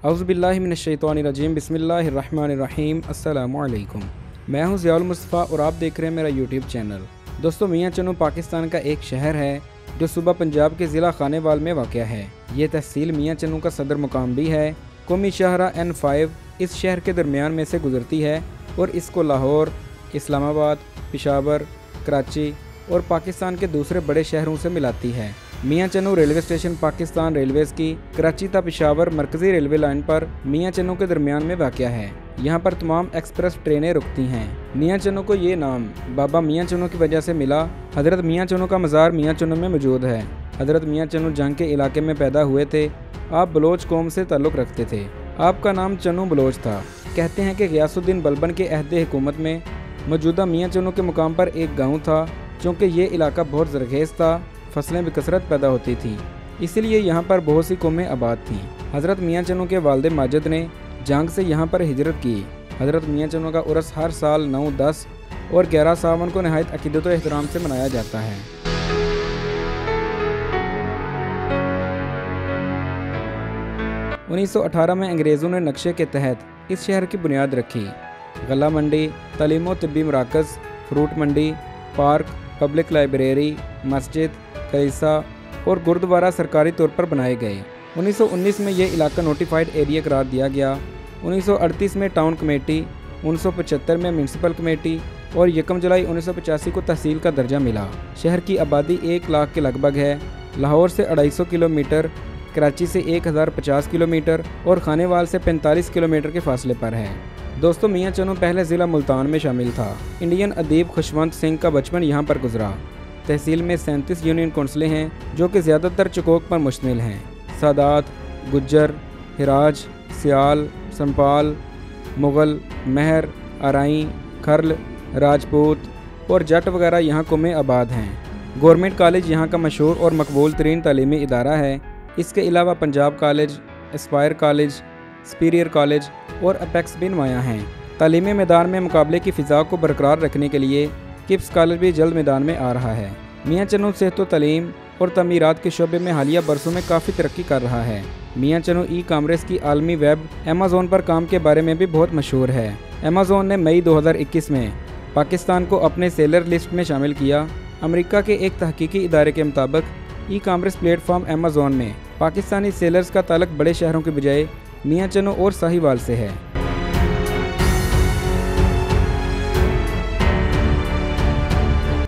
औज़ुबिल्लाहि मिनश्शैतानिर्रजीम बिस्मिल्लाहिर्रहमानिर्रहीम अस्सलामु अलैकुम। मैं हूं ज़ियाउल मुस्तफ़ा और आप देख रहे हैं मेरा यूट्यूब चैनल। दोस्तों, मियां चन्नू पाकिस्तान का एक शहर है जो सूबा पंजाब के ज़िला खानेवाल में वाक़या है। ये तहसील मियां चन्नू का सदर मुकाम भी है। कौमी शाहरा N5 इस शहर के दरमियान में से गुजरती है और इसको लाहौर, इस्लामाबाद, पेशावर, कराची और पाकिस्तान के दूसरे बड़े शहरों से मिलाती है। Mian Channu railway station Pakistan railways की कराची ता पेशावर मरकज़ी रेलवे लाइन पर मियां चन्नू के दरमियान में वाक़या है। यहाँ पर तमाम एक्सप्रेस ट्रेनें रुकती हैं। मियां चन्नू को ये नाम बाबा मियां चन्नू की वजह से मिला। हज़रत मियां चन्नू का मज़ार मियां चन्नू में मौजूद है। हज़रत मियां चन्नू जंग के इलाके में पैदा हुए थे। आप बलोच कौम से ताल्लुक़ रखते थे। आपका नाम चन्नू बलोच था। कहते हैं कि गियासुद्दीन बलबन के अहद हुकूमत में मौजूदा मियां चन्नू के मुकाम पर एक गाँव था। चूँकि ये इलाका बहुत ज़रखेज़ था, फसलें बेकसरत पैदा होती थी, इसलिए यहाँ पर बहुत सी कौमें आबाद थीं। हज़रत मियां चन्नू के वालिद माजिद ने जंग से यहाँ पर हिजरत की। हज़रत मियां चन्नू का उर्स हर साल 9, 10 और 11 सावन को नहायत अकीदत व एहतराम से मनाया जाता है। उन्नीस 1918 में अंग्रेज़ों ने नक्शे के तहत इस शहर की बुनियाद रखी। गला मंडी, तालीम व तिब्बी मराकज़, फ्रूट मंडी, पार्क, पब्लिक लाइब्रेरी, मस्जिद, कलीसा और गुरुद्वारा सरकारी तौर पर बनाए गए। 1919 में ये इलाका नोटिफाइड एरिया करार दिया गया। 1938 में टाउन कमेटी, 1975 में म्यूनसिपल कमेटी और 1 जुलाई 1985 को तहसील का दर्जा मिला। शहर की आबादी 1 लाख के लगभग है। लाहौर से 250 किलोमीटर, कराची से 1050 किलोमीटर और खानेवाल से 45 किलोमीटर के फासले पर है। दोस्तों, मियां चन्नू पहले ज़िला मुल्तान में शामिल था। इंडियन अदीब खुशवंत सिंह का बचपन यहाँ पर गुजरा। तहसील में 37 यूनियन कौंसलें हैं जो कि ज़्यादातर चकोक पर मुश्तमिल हैं। सादात, गुज्जर, हिराज, सियाल, संपाल, मुग़ल, महर, आरई, खर्ल, राजपूत और जट वगैरह यहाँ कौमें आबाद हैं। गवर्नमेंट कॉलेज यहाँ का मशहूर और मकबूल तरीन तालीमी इदारा है। इसके अलावा Punjab college, Aspire college, superior college और अपेक्स भी नुमायाँ हैं। तालीमी मैदान में मुकाबले की फ़िज़ा को बरकरार रखने के लिए किप्स कॉलेज भी जल्द मैदान में आ रहा है। मियां चन्नू सेहत व तलीम और तमीरात के शोबे में हालिया बरसों में काफ़ी तरक्की कर रहा है। मियां चन्नू ई-कॉमर्स की आलमी वेब अमेज़ॉन पर काम के बारे में भी बहुत मशहूर है। अमेज़ॉन ने मई 2021 में पाकिस्तान को अपने सेलर लिस्ट में शामिल किया। अमेरिका के एक तहकीकी इदारे के मुताबिक ई-कॉमर्स प्लेटफॉर्म अमेज़ॉन में पाकिस्तानी सेलर्स का ताल्लुक बड़े शहरों के बजाय मियां चन्नू और साहिवाल से है।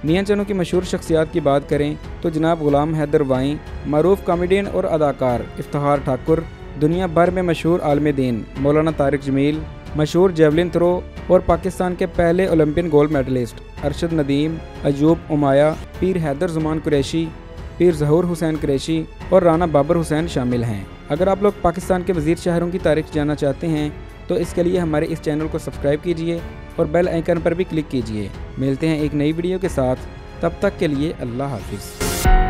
मियां चन्नू की मशहूर शख्सियात की बात करें तो जनाब गुलाम हैदर वाई, मरूफ कॉमेडियन और अदाकार इफ्तिखार ठाकुर, दुनिया भर में मशहूर आलम दीन मौलाना तारिक जमील, मशहूर जेवलिन थ्रो और पाकिस्तान के पहले Olympian gold medallist Arshad Nadeem, Ayub Umaya, Pir Haider जुमान Qureshi, पीर ज़हूर हुसैन कुरैशी और राना बाबर हुसैन शामिल हैं। अगर आप लोग पाकिस्तान के वज़ीर शहरों की तारीख जानना चाहते हैं तो इसके लिए हमारे इस चैनल को सब्सक्राइब कीजिए और बेल आइकन पर भी क्लिक कीजिए। मिलते हैं एक नई वीडियो के साथ, तब तक के लिए अल्लाह हाफिज़।